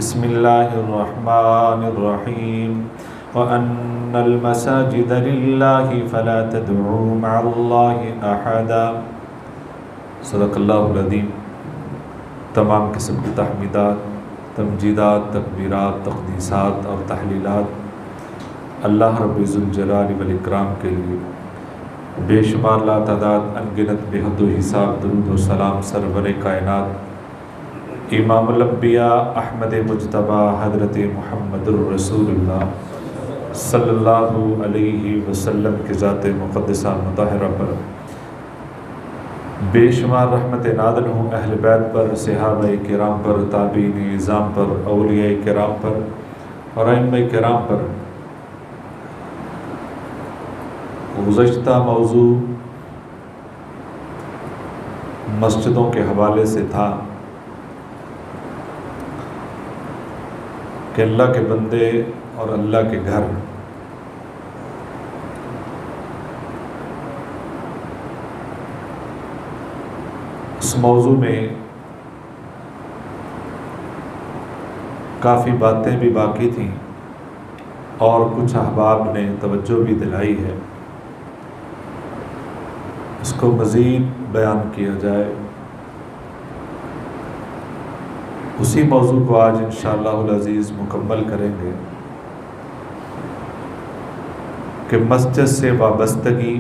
بسم اللہ الرحمن الرحیم وَأَنَّ الْمَسَاجِدَ لِلَّهِ فَلَا تَدْعُوا مَعَ اللَّهِ أَحَدًا۔ صدق اللہ العظیم۔ تمام قسم کی تحمیدات، تمجیدات، تکبیرات، تقدیسات اور تحلیلات اللہ رب ذوالجلال والاکرام کے لیے بے شمار لا تعداد انگنت بے حد و حساب درود و سلام سرور کائنات امام الانبیاء احمد مجتبیٰ حضرت محمد الرسول اللہ صلی اللہ علیہ وسلم کی ذات مقدسہ مطہرہ پر بے شمار رحمت نازل ہوں، اہل بیت پر، صحابہ کرام پر، تابعین اعظام پر، اولیاء کرام پر اور ائمہ کرام پر۔ گزشتہ موضوع مسجدوں کے حوالے سے تھا کہ اللہ کے بندے اور اللہ کے گھر اس موضوع میں کافی باتیں بھی باقی تھیں اور کچھ احباب نے توجہ بھی دلائی ہے، اس کو مزید بیان کیا جائے۔ اسی موضوع کو آج انشاءاللہ العزیز مکمل کریں گے کہ مسجد سے وابستگی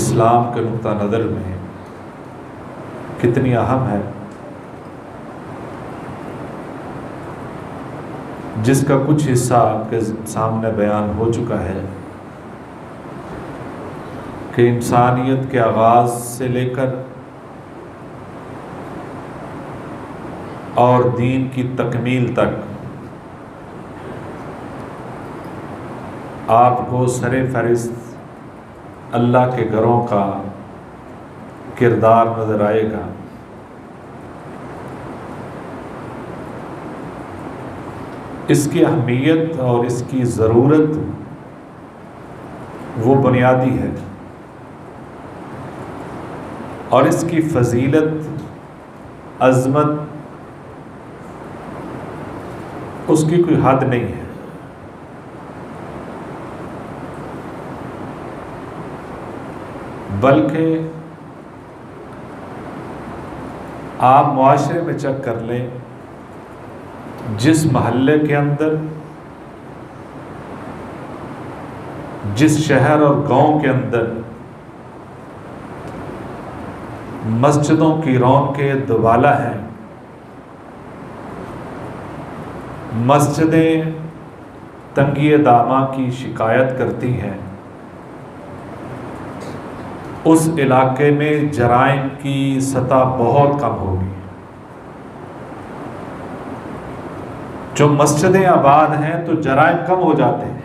اسلام کے نقطہ نظر میں کتنی اہم ہے، جس کا کچھ حصہ آپ کے سامنے بیان ہو چکا ہے کہ انسانیت کے آغاز سے لے کر اور دین کی تکمیل تک آپ کو سر فہرست اللہ کے گھروں کا کردار نظر آئے گا۔ اس کی اہمیت اور اس کی ضرورت وہ بنیادی ہے اور اس کی فضیلت، عظمت، اس کی کوئی حد نہیں ہے۔ بلکہ آپ معاشرے میں چیک کر لیں، جس محلے کے اندر، جس شہر اور گاؤں کے اندر مسجدوں کی رونقیں دوبالا ہیں، مسجدیں تنگی داماں کی شکایت کرتی ہیں، اس علاقے میں جرائم کی سطح بہت کم ہوگی۔ جو مسجدیں آباد ہیں تو جرائم کم ہو جاتے ہیں،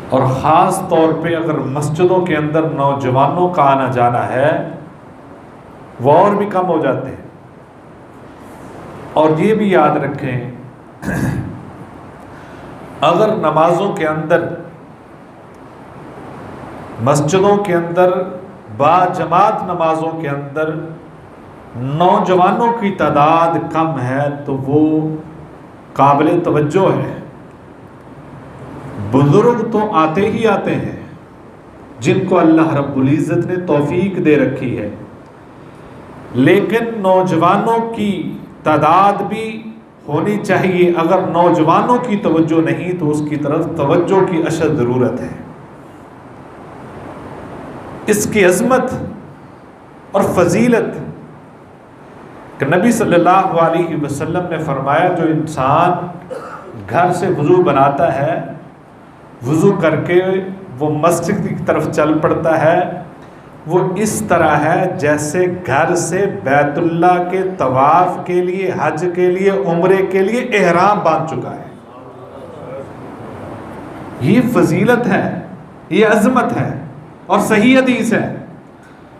اور خاص طور پہ اگر مسجدوں کے اندر نوجوانوں کا آنا جانا ہے وہ اور بھی کم ہو جاتے ہیں۔ اور یہ بھی یاد رکھیں، اگر نمازوں کے اندر، مسجدوں کے اندر، با جماعت نمازوں کے اندر نوجوانوں کی تعداد کم ہے تو وہ قابل توجہ ہے۔ بزرگ تو آتے ہی آتے ہیں جن کو اللہ رب العزت نے توفیق دے رکھی ہے، لیکن نوجوانوں کی تعداد بھی ہونی چاہیے۔ اگر نوجوانوں کی توجہ نہیں تو اس کی طرف توجہ کی اشد ضرورت ہے۔ اس کی عظمت اور فضیلت کہ نبی صلی اللہ علیہ وسلم نے فرمایا، جو انسان گھر سے وضو بناتا ہے، وضو کر کے وہ مسجد کی طرف چل پڑتا ہے، وہ اس طرح ہے جیسے گھر سے بیت اللہ کے طواف کے لیے، حج کے لیے، عمرے کے لیے احرام باندھ چکا ہے۔ یہ فضیلت ہے، یہ عظمت ہے، اور صحیح حدیث ہے،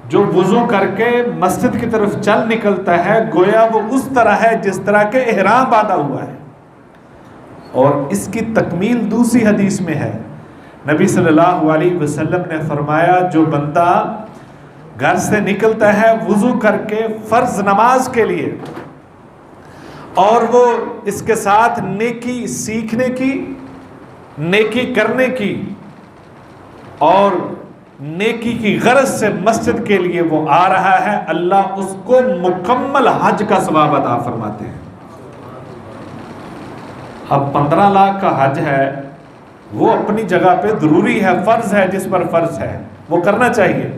جو وضو کر کے مسجد کی طرف چل نکلتا ہے گویا وہ اس طرح ہے جس طرح کے احرام باندھا ہوا ہے۔ اور اس کی تکمیل دوسری حدیث میں ہے، نبی صلی اللہ علیہ وسلم نے فرمایا، جو بندہ گھر سے نکلتا ہے وضو کر کے فرض نماز کے لیے، اور وہ اس کے ساتھ نیکی سیکھنے کی، نیکی کرنے کی اور نیکی کی غرض سے مسجد کے لیے وہ آ رہا ہے، اللہ اس کو مکمل حج کا ثواب عطا فرماتے ہیں۔ اب 15 لاکھ کا حج ہے، وہ اپنی جگہ پہ ضروری ہے، فرض ہے، جس پر فرض ہے وہ کرنا چاہیے،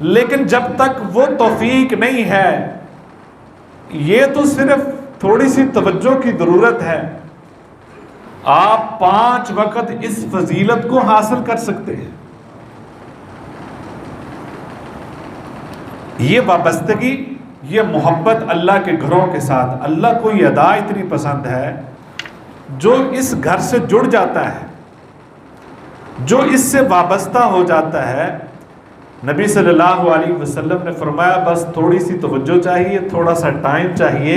لیکن جب تک وہ توفیق نہیں ہے، یہ تو صرف تھوڑی سی توجہ کی ضرورت ہے، آپ 5 وقت اس فضیلت کو حاصل کر سکتے ہیں۔ یہ وابستگی، یہ محبت اللہ کے گھروں کے ساتھ، اللہ کو یہ ادا اتنی پسند ہے، جو اس گھر سے جڑ جاتا ہے، جو اس سے وابستہ ہو جاتا ہے۔ نبی صلی اللہ علیہ وسلم نے فرمایا بس تھوڑی سی توجہ چاہیے، تھوڑا سا ٹائم چاہیے،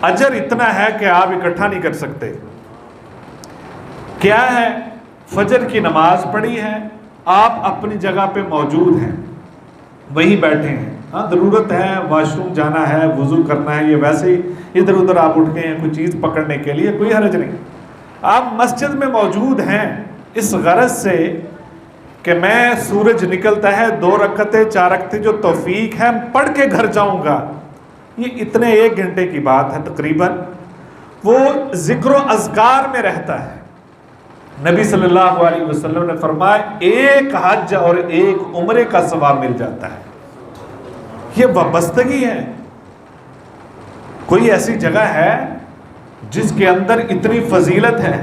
اجر اتنا ہے کہ آپ اکٹھا نہیں کر سکتے۔ کیا ہے؟ فجر کی نماز پڑھی ہے، آپ اپنی جگہ پہ موجود ہیں، وہیں بیٹھے ہیں، ہاں ضرورت ہے واش روم جانا ہے، وضو کرنا ہے، یہ ویسے ہی ادھر ادھر آپ اٹھ گئے ہیں کوئی چیز پکڑنے کے لیے، کوئی حرج نہیں، آپ مسجد میں موجود ہیں اس غرض سے کہ میں سورج نکلتا ہے 2 رکعتیں 4 رکعتیں جو توفیق ہے پڑھ کے گھر جاؤں گا، یہ اتنے 1 گھنٹے کی بات ہے تقریباً، وہ ذکر و اذکار میں رہتا ہے۔ نبی صلی اللہ علیہ وسلم نے فرمایا 1 حج اور 1 عمرے کا ثواب مل جاتا ہے۔ یہ وابستگی ہے۔ کوئی ایسی جگہ ہے جس کے اندر اتنی فضیلت ہے،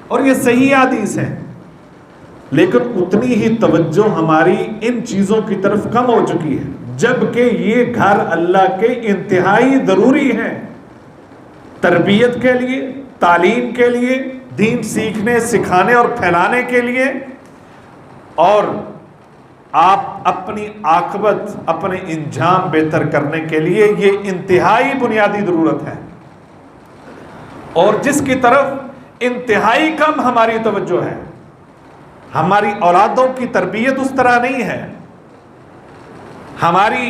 اور یہ صحیح حدیث ہے، لیکن اتنی ہی توجہ ہماری ان چیزوں کی طرف کم ہو چکی ہے، جبکہ یہ گھر اللہ کے انتہائی ضروری ہیں، تربیت کے لیے، تعلیم کے لیے، دین سیکھنے سکھانے اور پھیلانے کے لیے، اور آپ اپنی عاقبت، اپنے انجام بہتر کرنے کے لیے یہ انتہائی بنیادی ضرورت ہے، اور جس کی طرف انتہائی کم ہماری توجہ ہے۔ ہماری اولادوں کی تربیت اس طرح نہیں ہے، ہماری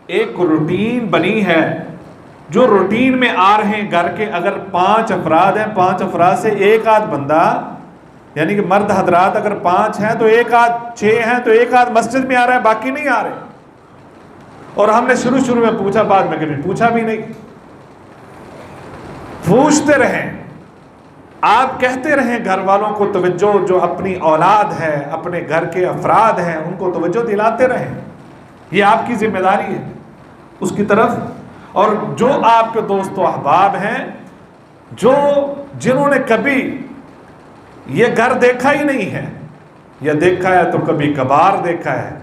ایک روٹین بنی ہے، جو روٹین میں آ رہے ہیں گھر کے، اگر 5 افراد ہیں، 5 افراد سے 1 آدھ بندہ، یعنی کہ مرد حضرات اگر 5 ہیں تو 1 آدھ، 6 ہیں تو 1 آدھ مسجد میں آ رہا ہے، باقی نہیں آ رہے، اور ہم نے شروع میں پوچھا، بعد میں کبھی پوچھا بھی نہیں۔ پوچھتے رہیں، آپ کہتے رہیں گھر والوں کو توجہ، جو اپنی اولاد ہے، اپنے گھر کے افراد ہیں، ان کو توجہ دلاتے رہیں، یہ آپ کی ذمہ داری ہے اس کی طرف۔ اور جو آپ کے دوست و احباب ہیں، جنہوں نے کبھی یہ گھر دیکھا ہی نہیں ہے، یا دیکھا ہے تو کبھی کبھار دیکھا ہے،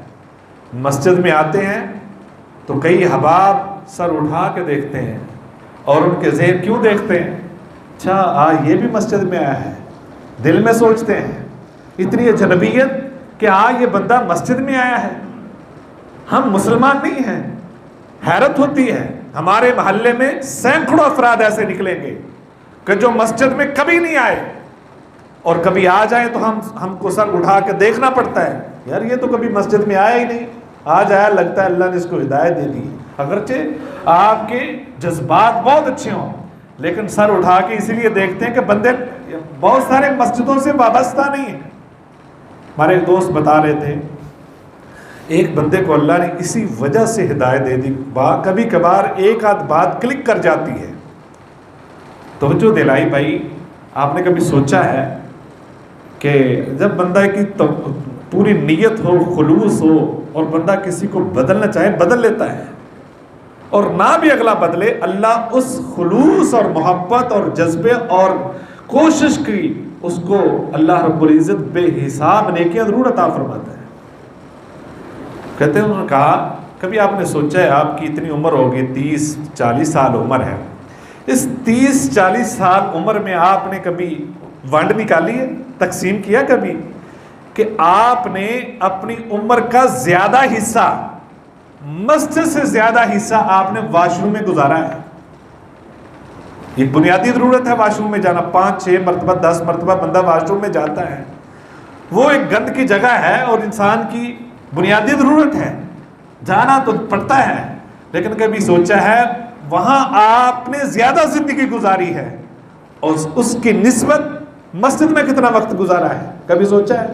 مسجد میں آتے ہیں تو کئی احباب سر اٹھا کے دیکھتے ہیں، اور ان کے ذہن کیوں دیکھتے ہیں؟ اچھا یہ بھی مسجد میں آیا ہے، دل میں سوچتے ہیں اتنی اجنبیت کہ یہ بندہ مسجد میں آیا ہے، ہم مسلمان نہیں ہیں۔ حیرت ہوتی ہے، ہمارے محلے میں سینکڑوں افراد ایسے نکلیں گے کہ جو مسجد میں کبھی نہیں آئے، اور کبھی آ جائیں تو ہم کو سر اٹھا کے دیکھنا پڑتا ہے، یار یہ تو کبھی مسجد میں آیا ہی نہیں، آج آیا، لگتا ہے اللہ نے اس کو ہدایت دے دی۔ اگرچہ آپ کے جذبات بہت اچھے ہوں، لیکن سر اٹھا کے اسی لیے دیکھتے ہیں کہ بندے بہت سارے مسجدوں سے وابستہ نہیں ہیں۔ ہمارے ایک دوست بتا رہے تھے، ایک بندے کو اللہ نے اسی وجہ سے ہدایت دے دی، کبھی کبھار 1 آدھ بات کلک کر جاتی ہے، توجہ دلائی۔ بھائی آپ نے کبھی سوچا ہے کہ جب بندہ کی پوری نیت ہو، خلوص ہو، اور بندہ کسی کو بدلنا چاہے بدل لیتا ہے، اور نہ بھی اگلا بدلے، اللہ اس خلوص اور محبت اور جذبے اور کوشش کی اس کو اللہ رب العزت بے حساب نیکیاں ضرور عطا فرماتا ہے۔ کہتے ہیں، انہوں نے کہا کبھی آپ نے سوچا ہے آپ کی اتنی عمر ہوگی، 30-40 سال عمر ہے، اس 30-40 سال عمر میں آپ نے کبھی ونڈ نکالی ہے، تقسیم کیا کبھی کہ آپ نے اپنی عمر کا زیادہ حصہ، مسجد سے زیادہ حصہ آپ نے واش روم میں گزارا ہے؟ یہ بنیادی ضرورت ہے واش روم میں جانا، 5-6 مرتبہ 10 مرتبہ بندہ واش روم میں جاتا ہے، وہ ایک گند کی جگہ ہے، اور انسان کی بنیادی ضرورت ہے، جانا تو پڑتا ہے، لیکن کبھی سوچا ہے وہاں آپ نے زیادہ زندگی گزاری ہے اور اس کی نسبت مسجد میں کتنا وقت گزارا ہے؟ کبھی سوچا ہے؟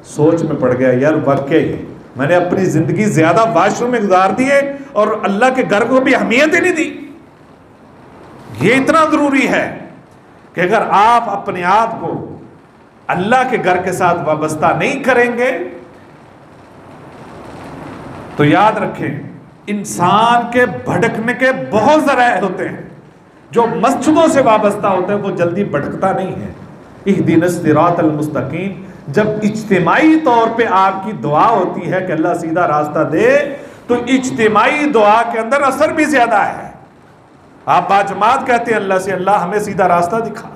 سوچ میں پڑ گیا یار واقعی میں نے اپنی زندگی زیادہ واش روم میں گزار دی ہے اور اللہ کے گھر کو بھی اہمیت ہی نہیں دی۔ یہ اتنا ضروری ہے کہ اگر آپ اپنے آپ کو اللہ کے گھر کے ساتھ وابستہ نہیں کریں گے تو یاد رکھیں انسان کے بھٹکنے کے بہت ذرائع ہوتے ہیں۔ جو مسجدوں سے وابستہ ہوتا ہے وہ جلدی بھٹکتا نہیں ہے۔ اہدنا الصراط المستقیم جب اجتماعی طور پہ آپ کی دعا ہوتی ہے کہ اللہ سیدھا راستہ دے تو اجتماعی دعا کے اندر اثر بھی زیادہ ہے۔ آپ باجماعت کہتے ہیں اللہ سے اللہ ہمیں سیدھا راستہ دکھا،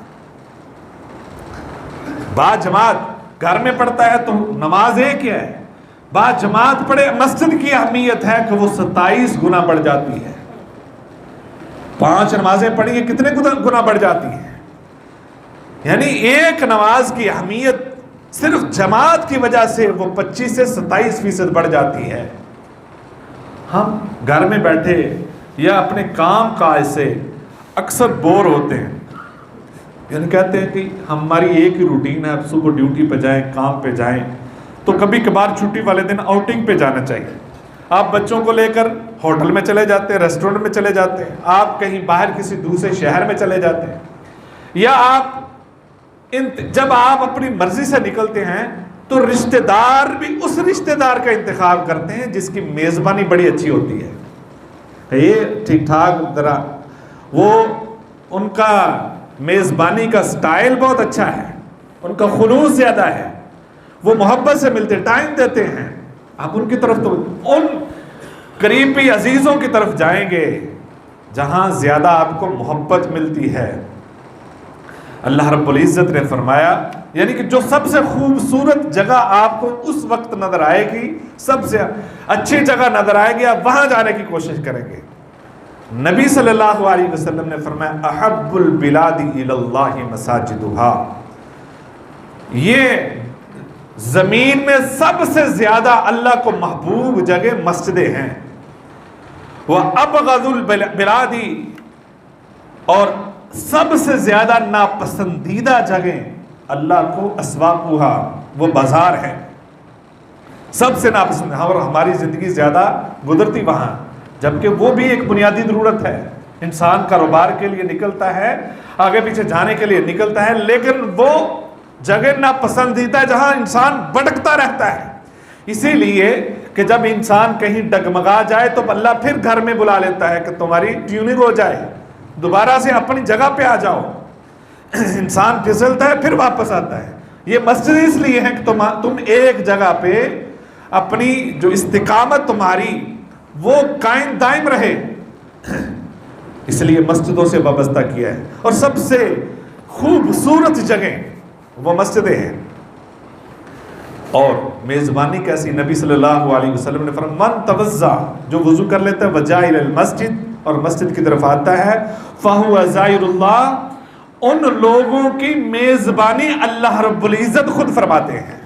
باجماعت گھر میں پڑھتا ہے تو نماز ایک ہے، باجماعت پڑھے مسجد کی اہمیت ہے کہ وہ 27 گنا بڑھ جاتی ہے۔ 5 نمازیں پڑھیے کتنے گنا بڑھ جاتی ہیں؟ یعنی ایک نماز کی اہمیت صرف جماعت کی وجہ سے وہ 25 سے 27% بڑھ جاتی ہے۔ ہم گھر میں بیٹھے یا اپنے کام کاج سے اکثر بور ہوتے ہیں، یعنی کہتے ہیں کہ ہماری ایک ہی روٹین ہے، اب صبح ڈیوٹی پہ جائیں، کام پہ جائیں، تو کبھی کبھار چھٹی والے دن آؤٹنگ پہ جانا چاہیے۔ آپ بچوں کو لے کر ہوٹل میں چلے جاتے ہیں، ریسٹورنٹ میں چلے جاتے ہیں، آپ کہیں باہر کسی دوسرے شہر میں چلے جاتے ہیں، یا آپ جب آپ اپنی مرضی سے نکلتے ہیں تو رشتہ دار بھی اس رشتہ دار کا انتخاب کرتے ہیں جس کی میزبانی بڑی اچھی ہوتی ہے۔ یہ ٹھیک ٹھاک ذرا وہ ان کا میزبانی کا سٹائل بہت اچھا ہے، ان کا خلوص زیادہ ہے، وہ محبت سے ملتے ٹائم دیتے ہیں، آپ ان کی طرف تو ان قریبی عزیزوں کی طرف جائیں گے جہاں زیادہ آپ کو محبت ملتی ہے۔ اللہ رب العزت نے فرمایا یعنی کہ جو سب سے خوبصورت جگہ آپ کو اس وقت نظر آئے گی، سب سے اچھی جگہ نظر آئے گی، آپ وہاں جانے کی کوشش کریں گے۔ نبی صلی اللہ علیہ وسلم نے فرمایا احب البلاد الی اللہ مساجدہا، یہ زمین میں سب سے زیادہ اللہ کو محبوب جگہ مسجدیں ہیں۔ وَأَبْغَضُ الْبِلَادِ، اور سب سے زیادہ ناپسندیدہ جگہ اللہ کو اسواقھا، وہ بازار ہے، سب سے ناپسند، اور ہماری زندگی زیادہ گزرتی وہاں، جبکہ وہ بھی ایک بنیادی ضرورت ہے۔ انسان کاروبار کے لیے نکلتا ہے، آگے پیچھے جانے کے لیے نکلتا ہے، لیکن وہ جگہ ناپسندیدہ جہاں انسان بھٹکتا رہتا ہے۔ اسی لیے کہ جب انسان کہیں ڈگمگا جائے تو اللہ پھر گھر میں بلا لیتا ہے کہ تمہاری ٹیوننگ ہو جائے، دوبارہ سے اپنی جگہ پہ آ جاؤ۔ انسان پھسلتا ہے پھر واپس آتا ہے۔ یہ مسجد اس لیے ہے کہ تم ایک جگہ پہ اپنی جو استقامت تمہاری وہ قائم دائم رہے، اس لیے مسجدوں سے وابستہ کیا ہے، اور سب سے خوبصورت جگہ وہ مسجدیں ہیں۔ اور میزبانی کیسی؟ نبی صلی اللہ علیہ وسلم نے فرمایا من توضا، جو وضو کر لیتا ہے، وجاء الی المسجد، اور مسجد کی طرف آتا ہے، فہو زائر اللہ، ان لوگوں کی میزبانی اللہ رب العزت خود فرماتے ہیں۔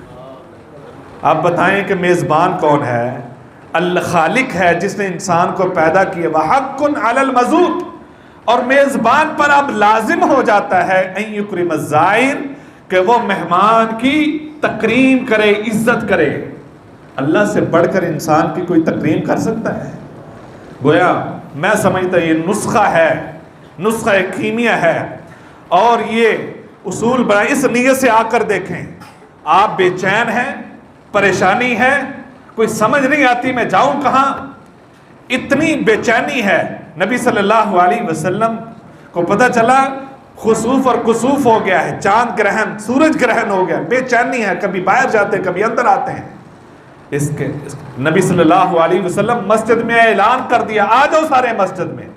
آپ بتائیں کہ میزبان کون ہے؟ الخالق ہے جس نے انسان کو پیدا کیا، وحق علی المزور، اور میزبان پر اب لازم ہو جاتا ہے ان یکرم الزائر، کہ وہ مہمان کی تکریم کرے، عزت کرے۔ اللہ سے بڑھ کر انسان کی کوئی تکریم کر سکتا ہے؟ گویا میں سمجھتا یہ نسخہ ہے، نسخہ کیمیا ہے، اور یہ اصول بڑا اس نیت سے آ کر دیکھیں، آپ بے چین ہیں، پریشانی ہے، کوئی سمجھ نہیں آتی میں جاؤں کہاں، اتنی بے چینی ہے۔ نبی صلی اللہ علیہ وسلم کو پتہ چلا خسوف اور کسوف ہو گیا ہے، چاند گرہن، سورج گرہن ہو گیا، بے چینی ہے، کبھی باہر جاتے کبھی اندر آتے ہیں۔ اس کے نبی صلی اللہ علیہ وسلم مسجد میں اعلان کر دیا آ جاؤ سارے مسجد میں،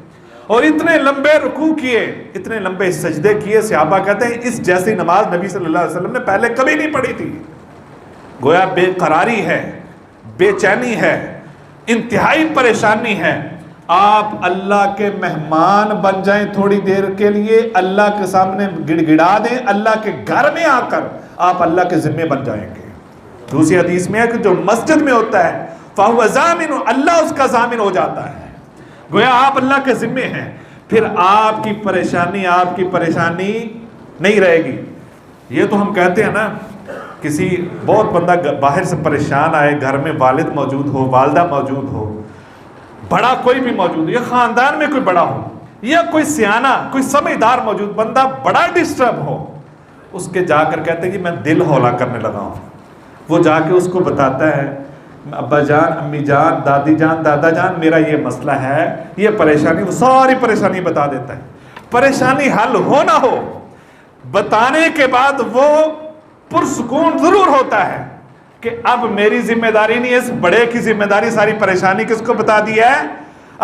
اور اتنے لمبے رکوع کیے، اتنے لمبے سجدے کیے، صحابہ کہتے ہیں اس جیسی نماز نبی صلی اللہ علیہ وسلم نے پہلے کبھی نہیں پڑھی تھی۔ گویا بے قراری ہے، بے چینی ہے، انتہائی پریشانی ہے۔ آپ اللہ کے مہمان بن جائیں تھوڑی دیر کے لیے، اللہ کے سامنے گڑ گڑا دیں، اللہ کے گھر میں آ کر آپ اللہ کے ذمہ بن جائیں گے۔ دوسری حدیث میں ہے کہ جو مسجد میں ہوتا ہے فَهُوَ ضَامِنُ، اللہ اس کا ضامن ہو جاتا ہے، گویا آپ اللہ کے ذمے ہیں، پھر آپ کی پریشانی نہیں رہے گی۔ یہ تو ہم کہتے ہیں نا، کسی بہت بندہ باہر سے پریشان آئے، گھر میں والد موجود ہو، والدہ موجود ہو، بڑا کوئی بھی موجود ہو، یا خاندان میں کوئی بڑا ہو، یا کوئی سیانہ کوئی سمجھدار موجود، بندہ بڑا ڈسٹرب ہو، اس کے جا کر کہتے ہیں کہ میں دل ہولا کرنے لگا ہوں، وہ جا کے اس کو بتاتا ہے ابا جان، امی جان، دادی جان، دادا جان، میرا یہ مسئلہ ہے، یہ پریشانی، وہ ساری پریشانی بتا دیتا ہے۔ پریشانی حل ہو نہ ہو، بتانے کے بعد وہ پرسکون ضرور ہوتا ہے کہ اب میری ذمہ داری نہیں ہے، اس بڑے کی ذمہ داری، ساری پریشانی کس کو بتا دی ہے؟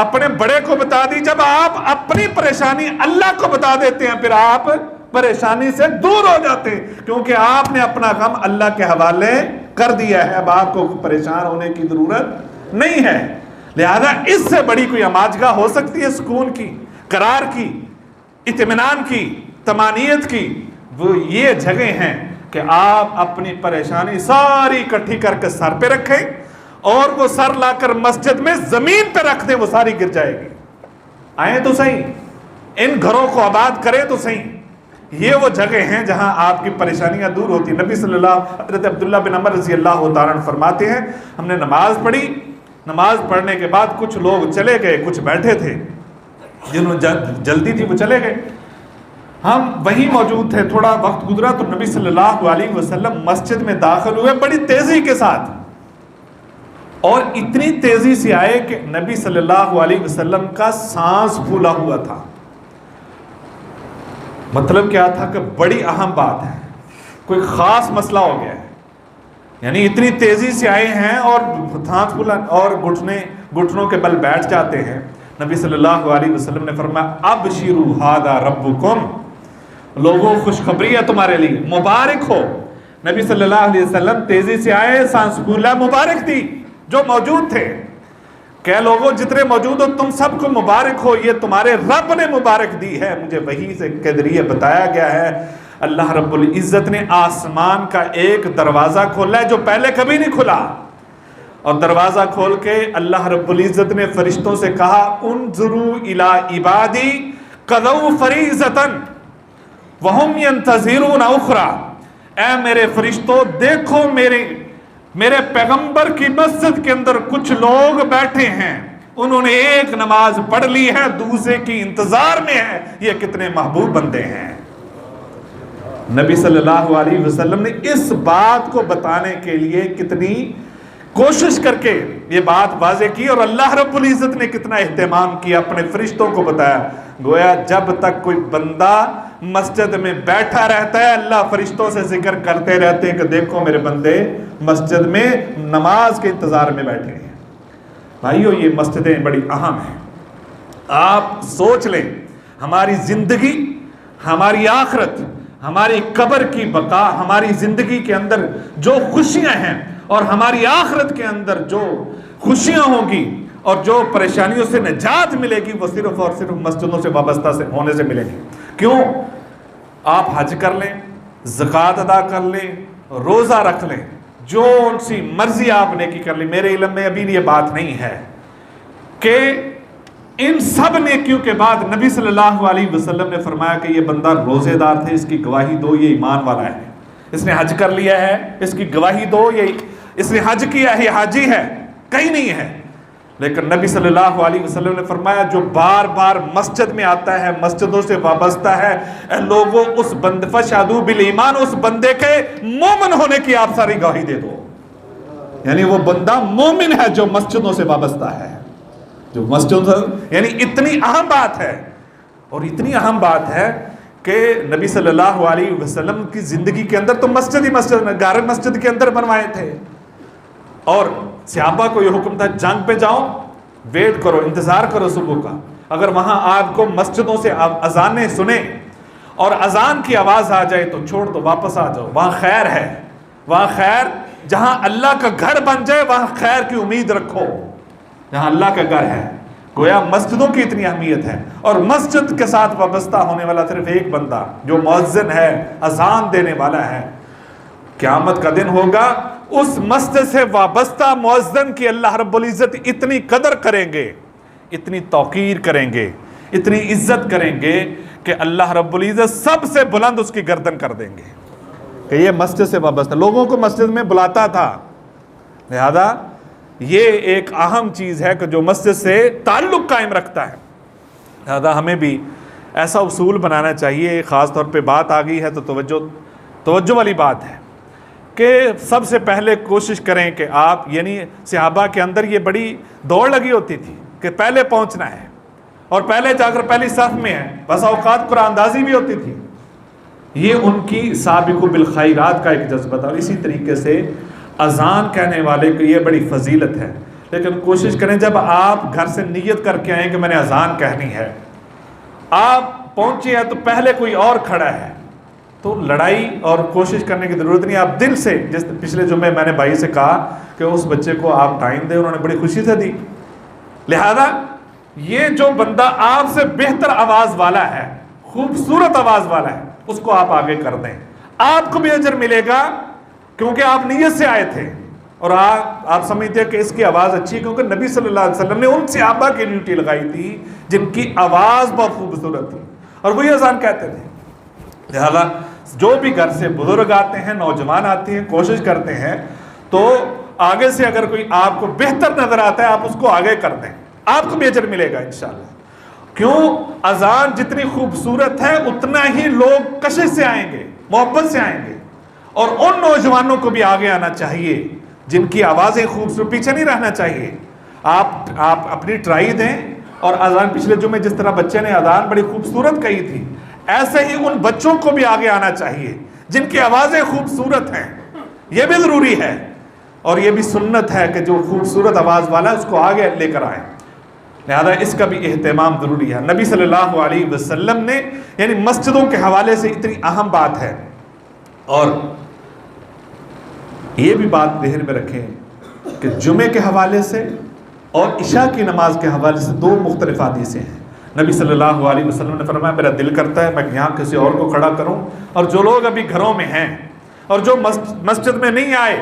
اپنے بڑے کو بتا دی۔ جب آپ اپنی پریشانی اللہ کو بتا دیتے ہیں، پھر آپ پریشانی سے دور ہو جاتے ہیں، کیونکہ آپ نے اپنا غم اللہ کے حوالے کر دیا ہے، اب آپ کو پریشان ہونے کی ضرورت نہیں ہے۔ لہذا اس سے بڑی کوئی اماجگاہ ہو سکتی ہے سکون کی، قرار کی، اطمینان کی، طمانینت کی؟ وہ یہ جگہ ہیں کہ آپ اپنی پریشانی ساری اکٹھی کر کے سر پہ رکھیں، اور وہ سر لا کر مسجد میں زمین پہ رکھ دیں، وہ ساری گر جائے گی۔ آئیں تو صحیح، ان گھروں کو آباد کریں تو صحیح۔ یہ وہ جگہ ہیں جہاں آپ کی پریشانیاں دور ہوتی ہیں۔ نبی صلی اللہ، حضرت عبداللہ بن عمر رضی اللہ تعالیٰ عنہ فرماتے ہیں، ہم نے نماز پڑھی، نماز پڑھنے کے بعد کچھ لوگ چلے گئے، کچھ بیٹھے تھے، جنہوں جلدی تھی وہ چلے گئے، ہم وہیں موجود تھے۔ تھوڑا وقت گزرا تو نبی صلی اللہ علیہ وسلم مسجد میں داخل ہوئے بڑی تیزی کے ساتھ، اور اتنی تیزی سے آئے کہ نبی صلی اللہ علیہ وسلم کا سانس پھولا ہوا تھا۔ مطلب کیا تھا کہ بڑی اہم بات ہے، کوئی خاص مسئلہ ہو گیا ہے، یعنی اتنی تیزی سے آئے ہیں اور سانس پھولا اور گھٹنوں کے بل بیٹھ جاتے ہیں۔ نبی صلی اللہ علیہ وسلم نے فرمایا ابشروا ھذا ربکم، لوگوں خوشخبری ہے تمہارے لیے، مبارک ہو۔ نبی صلی اللہ علیہ وسلم تیزی سے آئے، سانس پھولا، مبارک تھی جو موجود تھے، کہ لوگوں جتنے موجود ہو تم سب کو مبارک ہو، یہ تمہارے رب نے مبارک دی ہے۔ مجھے وحی سے کے ذریعے بتایا گیا ہے اللہ رب العزت نے آسمان کا ایک دروازہ کھولا ہے جو پہلے کبھی نہیں کھلا، اور دروازہ کھول کے اللہ رب العزت نے فرشتوں سے کہا انظروا الی عبادی قضوا فریضۃ وہم ینتظرون اخری، اے میرے فرشتوں دیکھو میرے پیغمبر کی مسجد کے اندر کچھ لوگ بیٹھے ہیں، انہوں نے ایک نماز پڑھ لی ہے، دوسرے کی انتظار میں ہے، یہ کتنے محبوب بندے ہیں۔ نبی صلی اللہ علیہ وسلم نے اس بات کو بتانے کے لیے کتنی کوشش کر کے یہ بات واضح کی، اور اللہ رب العزت نے کتنا اہتمام کیا، اپنے فرشتوں کو بتایا۔ گویا جب تک کوئی بندہ مسجد میں بیٹھا رہتا ہے، اللہ فرشتوں سے ذکر کرتے رہتے ہیں کہ دیکھو میرے بندے مسجد میں نماز کے انتظار میں بیٹھے ہیں۔ بھائیو یہ مسجدیں بڑی اہم ہیں۔ آپ سوچ لیں، ہماری زندگی، ہماری آخرت، ہماری قبر کی بقا، ہماری زندگی کے اندر جو خوشیاں ہیں اور ہماری آخرت کے اندر جو خوشیاں ہوں گی اور جو پریشانیوں سے نجات ملے گی، وہ صرف اور صرف مسجدوں سے وابستہ ہونے سے ملے گی۔ کیوں؟ آپ حج کر لیں، زکوٰۃ ادا کر لیں، روزہ رکھ لیں، جو ان سی مرضی آپ نیکی کر لیں، میرے علم میں ابھی یہ بات نہیں ہے کہ ان سب نیکیوں کے بعد نبی صلی اللہ علیہ وسلم نے فرمایا کہ یہ بندہ روزے دار تھے، اس کی گواہی دو یہ ایمان والا ہے، اس نے حج کر لیا ہے، اس کی گواہی دو یہ اس نے حج کیا ہے، یہ حاجی ہے، کہیں نہیں ہے۔ لیکن نبی صلی اللہ علیہ وسلم نے فرمایا جو بار بار مسجد میں آتا ہے، مسجدوں سے وابستہ ہے، اے لوگوں اس بندے فشہدوا بالایمان، اس بندے کے مومن ہونے کی آپ ساری گواہی دے دو، یعنی وہ بندہ مومن ہے جو مسجدوں سے وابستہ ہے، جو مسجدوں سے، یعنی اتنی اہم بات ہے، اور اتنی اہم بات ہے کہ نبی صلی اللہ علیہ وسلم کی زندگی کے اندر تو مسجد ہی مسجد میں گھر مسجد کے اندر بنوائے تھے، اور صحابہ کو یہ حکم تھا جنگ پہ جاؤ، ویٹ کرو، انتظار کرو صبح کا، اگر وہاں آپ کو مسجدوں سے اذانیں سنیں اور اذان کی آواز آ جائے تو چھوڑ دو، واپس آ جاؤ، وہاں خیر ہے، وہاں خیر، جہاں اللہ کا گھر بن جائے وہاں خیر کی امید رکھو، جہاں اللہ کا گھر ہے۔ گویا مسجدوں کی اتنی اہمیت ہے، اور مسجد کے ساتھ وابستہ ہونے والا صرف ایک بندہ جو مؤذن ہے، اذان دینے والا ہے، قیامت کا دن ہوگا، اس مسجد سے وابستہ مؤذن کی اللہ رب العزت اتنی قدر کریں گے، اتنی توقیر کریں گے، اتنی عزت کریں گے کہ اللہ رب العزت سب سے بلند اس کی گردن کر دیں گے کہ یہ مسجد سے وابستہ، لوگوں کو مسجد میں بلاتا تھا۔ لہذا یہ ایک اہم چیز ہے کہ جو مسجد سے تعلق قائم رکھتا ہے۔ لہذا ہمیں بھی ایسا اصول بنانا چاہیے، خاص طور پہ بات آ گئی ہے تو توجہ والی بات ہے کہ سب سے پہلے کوشش کریں کہ آپ، یعنی صحابہ کے اندر یہ بڑی دوڑ لگی ہوتی تھی کہ پہلے پہنچنا ہے اور پہلے جا کر پہلی صف میں ہے، بس اوقات قرآن اندازی بھی ہوتی تھی۔ یہ ان کی سابقوا بالخیرات کا ایک جذبہ تھا۔ اور اسی طریقے سے اذان کہنے والے کو یہ بڑی فضیلت ہے، لیکن کوشش کریں جب آپ گھر سے نیت کر کے آئیں کہ میں نے اذان کہنی ہے، آپ پہنچے ہیں تو پہلے کوئی اور کھڑا ہے، تو لڑائی اور کوشش کرنے کی ضرورت نہیں۔ آپ دل سے، جس پچھلے جمعے میں نے بھائی سے کہا کہ اس بچے کو آپ ٹائم دیں، انہوں نے بڑی خوشی سے دی۔ لہذا یہ جو بندہ آپ سے بہتر آواز والا ہے، خوبصورت آواز والا ہے، اس کو آپ آگے کر دیں، آپ کو بھی اجر ملے گا کیونکہ آپ نیت سے آئے تھے اور آپ سمجھتے ہیں کہ اس کی آواز اچھی ہے، کیونکہ نبی صلی اللہ علیہ وسلم نے ان صحابہ کی ڈیوٹی لگائی تھی جن کی آواز بہت خوبصورت تھی اور وہی اذان کہتے تھے۔ لہذا جو بھی گھر سے بزرگ آتے ہیں، نوجوان آتے ہیں، کوشش کرتے ہیں تو آگے سے اگر کوئی آپ کو بہتر نظر آتا ہے آپ اس کو آگے کر دیں، آپ کو بھی اجر ملے گا انشاءاللہ۔ کیوں؟ اذان جتنی خوبصورت ہے اتنا ہی لوگ کشش سے آئیں گے، محبت سے آئیں گے، اور ان نوجوانوں کو بھی آگے آنا چاہیے جن کی آوازیں خوبصورت، پیچھے نہیں رہنا چاہیے۔ آپ اپنی ٹرائی دیں، اور اذان پچھلے جمعے جس طرح بچے نے اذان بڑی خوبصورت کہی تھی، ایسے ہی ان بچوں کو بھی آگے آنا چاہیے جن کی آوازیں خوبصورت ہیں۔ یہ بھی ضروری ہے اور یہ بھی سنت ہے کہ جو خوبصورت آواز والا ہے اس کو آگے لے کر آئیں۔ لہذا اس کا بھی اہتمام ضروری ہے۔ نبی صلی اللہ علیہ وسلم نے، یعنی مسجدوں کے حوالے سے اتنی اہم بات ہے، اور یہ بھی بات ذہن میں رکھیں کہ جمعے کے حوالے سے اور عشاء کی نماز کے حوالے سے دو مختلف حدیثیں ہیں۔ نبی صلی اللہ علیہ وسلم نے فرمایا میرا دل کرتا ہے میں یہاں کسی اور کو کھڑا کروں، اور جو لوگ ابھی گھروں میں ہیں اور جو مسجد میں نہیں آئے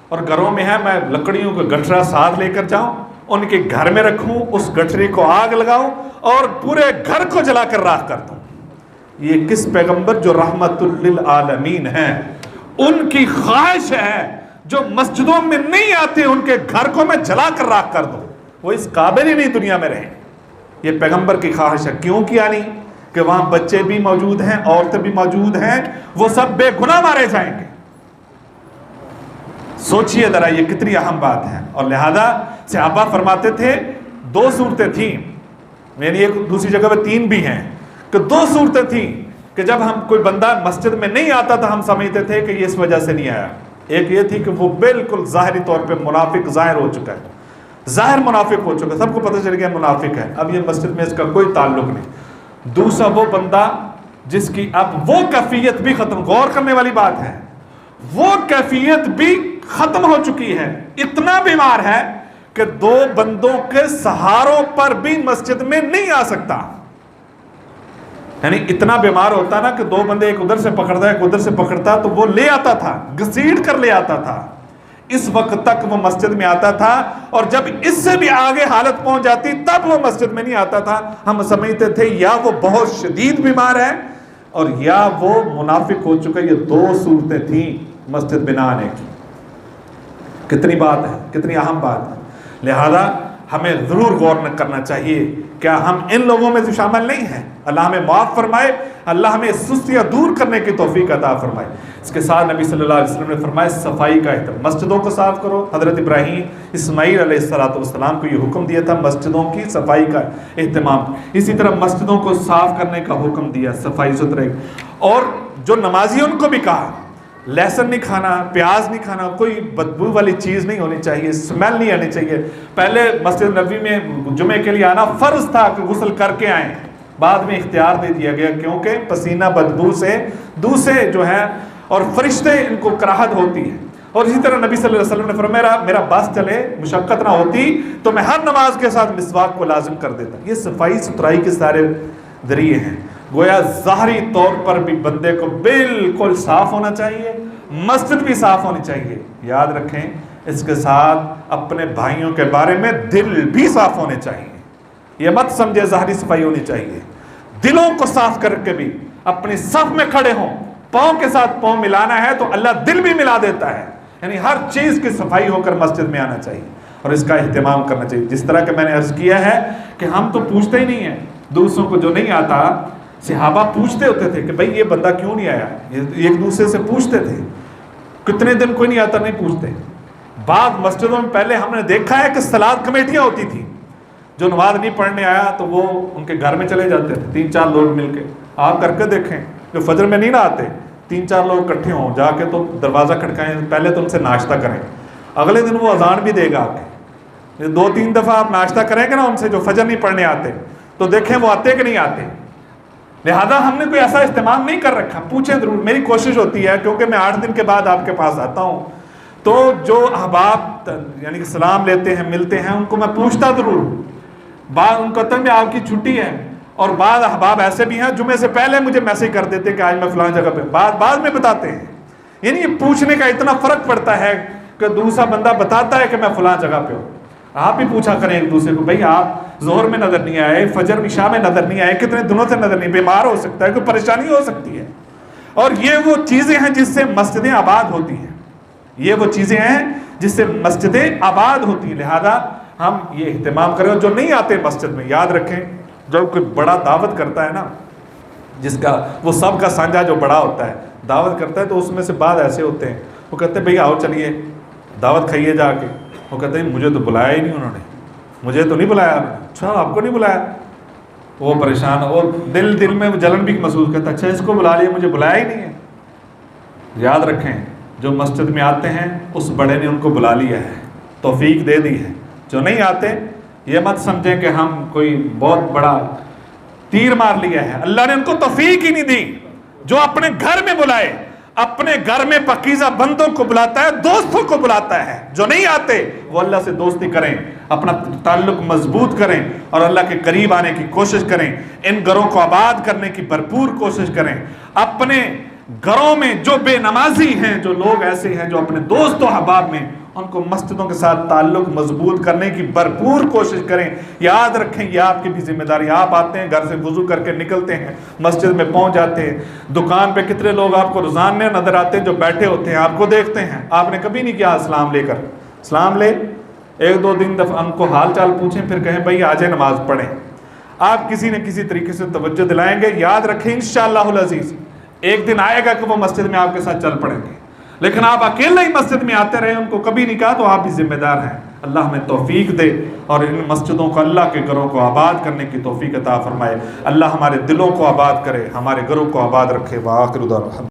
اور گھروں میں ہیں، میں لکڑیوں کا گٹھرا ساتھ لے کر جاؤں، ان کے گھر میں رکھوں، اس گٹھرے کو آگ لگاؤں اور پورے گھر کو جلا کر راکھ کر دوں۔ یہ کس پیغمبر جو رحمت للعالمین ہیں ان کی خواہش ہے، جو مسجدوں میں نہیں آتے ان کے گھر کو میں جلا کر راکھ کر دوں، وہ اس قابل ہی نہیں دنیا میں رہیں۔ یہ پیغمبر کی خواہش ہے۔ کیوں کیا نہیں؟ کہ وہاں بچے بھی موجود ہیں، عورتیں بھی موجود ہیں، وہ سب بے گناہ مارے جائیں گے۔ سوچئے ذرا یہ کتنی اہم بات ہے۔ اور لہذا صحابہ فرماتے تھے دو صورتیں تھیں، یعنی ایک دوسری جگہ پہ تین بھی ہیں، کہ دو صورتیں تھیں کہ جب ہم کوئی بندہ مسجد میں نہیں آتا تھا ہم سمجھتے تھے کہ یہ اس وجہ سے نہیں آیا۔ ایک یہ تھی کہ وہ بالکل ظاہری طور پہ منافق ظاہر ہو چکا ہے، ظاہر منافق ہو چکا ہے، سب کو پتہ چل گیا منافق ہے، اب یہ مسجد میں اس کا کوئی تعلق نہیں۔ دوسرا وہ بندہ جس کی اب وہ کیفیت بھی ختم، غور کرنے والی بات ہے، وہ کیفیت بھی ختم ہو چکی ہے، اتنا بیمار ہے کہ دو بندوں کے سہاروں پر بھی مسجد میں نہیں آ سکتا۔ یعنی اتنا بیمار ہوتا نا کہ دو بندے ایک ادھر سے پکڑتا ایک ادھر سے پکڑتا تو وہ لے آتا تھا، گھسیٹ کر لے آتا تھا، اس وقت تک وہ مسجد میں آتا تھا، اور جب اس سے بھی آگے حالت پہنچ جاتی تب وہ مسجد میں نہیں آتا تھا۔ ہم سمجھتے تھے یا وہ بہت شدید بیمار ہے اور یا وہ منافق ہو چکا۔ یہ دو صورتیں تھیں مسجد میں نہ آنے کی۔ کتنی بات ہے، کتنی اہم بات ہے۔ لہذا ہمیں ضرور غور کرنا چاہیے، کیا ہم ان لوگوں میں سے شامل نہیں ہیں؟ اللہ ہمیں معاف فرمائے، اللہ ہمیں سستیاں دور کرنے کی توفیق عطا فرمائے۔ اس کے ساتھ نبی صلی اللہ علیہ وسلم نے فرمایا صفائی کا اہتمام، مسجدوں کو صاف کرو۔ حضرت ابراہیم اسماعیل علیہ السلام کو یہ حکم دیا تھا مسجدوں کی صفائی کا اہتمام، اسی طرح مسجدوں کو صاف کرنے کا حکم دیا، صفائی ستھرائی۔ اور جو نمازی ان کو بھی کہا لہسن نہیں کھانا، پیاز نہیں کھانا، کوئی بدبو والی چیز نہیں ہونی چاہیے، اسمیل نہیں آنی چاہیے۔ پہلے مسجد نبوی میں جمعے کے لیے آنا فرض تھا کہ غسل کر کے آئیں، بعد میں اختیار دے دیا گیا کیونکہ پسینہ بدبو سے دوسرے جو ہیں اور فرشتے ان کو کراہت ہوتی ہے۔ اور اسی طرح نبی صلی اللہ علیہ وسلم نے فرمایا میرا بس چلے، مشقت نہ ہوتی تو میں ہر نماز کے ساتھ مسواک کو لازم کر دیتا۔ یہ صفائی ستھرائی کے سارے ذریعے ہیں۔ گویا ظاہری طور پر بھی بندے کو بالکل صاف ہونا چاہیے، مسجد بھی صاف ہونی چاہیے. یاد رکھیں اس کے ساتھ اپنے بھائیوں کے بارے میں دل بھی صاف ہونے چاہیے. یہ مت سمجھے ظاہری صفائی ہونی چاہیے, دلوں کو صاف کر کے بھی اپنی صف میں کھڑے ہوں. پاؤں کے ساتھ پاؤں ملانا ہے تو اللہ دل بھی ملا دیتا ہے. یعنی ہر چیز کی صفائی ہو کر مسجد میں آنا چاہیے اور اس کا اہتمام کرنا چاہیے. جس طرح کہ میں نے عرض کیا ہے کہ ہم تو پوچھتے ہی نہیں ہیں دوسروں کو جو نہیں آتا. صحابہ پوچھتے ہوتے تھے کہ بھئی یہ بندہ کیوں نہیں آیا, ایک دوسرے سے پوچھتے تھے. کتنے دن کوئی نہیں آتا, نہیں پوچھتے. بعض مسجدوں میں پہلے ہم نے دیکھا ہے کہ صلاۃ کمیٹیاں ہوتی تھیں, جو نماز نہیں پڑھنے آیا تو وہ ان کے گھر میں چلے جاتے تھے 3-4 لوگ مل کے. آپ کر کے دیکھیں جو فجر میں نہیں نہ آتے 3-4 لوگ اکٹھے ہوں, جا کے تو دروازہ کھٹکائیں, پہلے تو ان سے ناشتہ کریں. اگلے دن وہ اذان بھی دے گا آپ کے. 2-3 دفعہ آپ ناشتہ کریں گے نا ان سے جو فجر نہیں پڑھنے آتے, تو دیکھیں وہ آتے کہ نہیں آتے. لہذا ہم نے کوئی ایسا اہتمام نہیں کر رکھا. پوچھیں ضرور. میری کوشش ہوتی ہے کیونکہ میں 8 دن کے بعد آپ کے پاس آتا ہوں, تو جو احباب یعنی کہ سلام لیتے ہیں ملتے ہیں ان کو میں پوچھتا ضرور. بعض ان کو کہتا ہے آپ کی چھٹی ہے, اور بعض احباب ایسے بھی ہیں جمعے سے پہلے مجھے میسج کر دیتے کہ آج میں فلاں جگہ پہ, بعد میں بتاتے ہیں. یعنی یہ پوچھنے کا اتنا فرق پڑتا ہے کہ دوسرا بندہ بتاتا ہے کہ میں فلاں جگہ پہ ہوں. آپ بھی پوچھا کریں ایک دوسرے کو, بھئی آپ ظہر میں نظر نہیں آئے, فجر عشاء میں نظر نہیں آئے, کتنے دنوں سے نظر نہیں, بیمار ہو سکتا ہے, کوئی پریشانی ہو سکتی ہے. اور یہ وہ چیزیں ہیں جس سے مسجدیں آباد ہوتی ہیں. یہ وہ چیزیں ہیں جس سے مسجدیں آباد ہوتی ہیں. لہذا ہم یہ اہتمام کریں. اور جو نہیں آتے مسجد میں, یاد رکھیں جب کوئی بڑا دعوت کرتا ہے نا, جس کا وہ سب کا سانجا جو بڑا ہوتا ہے دعوت کرتا ہے, تو اس میں سے بعض ایسے ہوتے ہیں وہ کہتے ہیں بھئی آؤ چلیے دعوت کھائیے جا کے. وہ کہتے ہیں مجھے تو بلایا ہی نہیں انہوں نے, مجھے تو نہیں بلایا. اچھا آپ کو نہیں بلایا. وہ پریشان اور دل میں جلن بھی محسوس کرتا ہے, اچھا اس کو بلا لیا مجھے بلایا ہی نہیں ہے. یاد رکھیں جو مسجد میں آتے ہیں اس بڑے نے ان کو بلا لیا ہے, توفیق دے دی ہے. جو نہیں آتے یہ مت سمجھیں کہ ہم کوئی بہت بڑا تیر مار لیا ہے. اللہ نے ان کو توفیق ہی نہیں دی. جو اپنے گھر میں بلائے, اپنے گھر میں پاکیزہ بندوں کو بلاتا ہے, دوستوں کو بلاتا ہے. جو نہیں آتے وہ اللہ سے دوستی کریں, اپنا تعلق مضبوط کریں اور اللہ کے قریب آنے کی کوشش کریں. ان گھروں کو آباد کرنے کی بھرپور کوشش کریں. اپنے گھروں میں جو بے نمازی ہیں, جو لوگ ایسے ہیں جو اپنے دوست و احباب میں, ان کو مسجدوں کے ساتھ تعلق مضبوط کرنے کی بھرپور کوشش کریں. یاد رکھیں یہ آپ کی بھی ذمہ داری. آپ آتے ہیں گھر سے وضو کر کے نکلتے ہیں, مسجد میں پہنچ جاتے ہیں. دکان پہ کتنے لوگ آپ کو روزانہ نظر آتے ہیں جو بیٹھے ہوتے ہیں, آپ کو دیکھتے ہیں, آپ نے کبھی نہیں کیا اسلام لے کر. اسلام لے 1-2 دن دفعہ ان کو حال چال پوچھیں, پھر کہیں بھئی آجے نماز پڑھیں. آپ کسی نہ کسی طریقے سے توجہ دلائیں گے. یاد رکھیں انشاءاللہ العزیز ایک دن آئے گا کہ وہ مسجد میں آپ کے ساتھ چل پڑیں گے. لیکن آپ اکیلے ہی مسجد میں آتے رہے, ان کو کبھی نہیں کہا, تو آپ بھی ذمہ دار ہیں. اللہ ہمیں توفیق دے اور ان مسجدوں کو, اللہ کے گھروں کو آباد کرنے کی توفیق عطا فرمائے. اللہ ہمارے دلوں کو آباد کرے, ہمارے گھروں کو آباد رکھے. وآخر دعوانا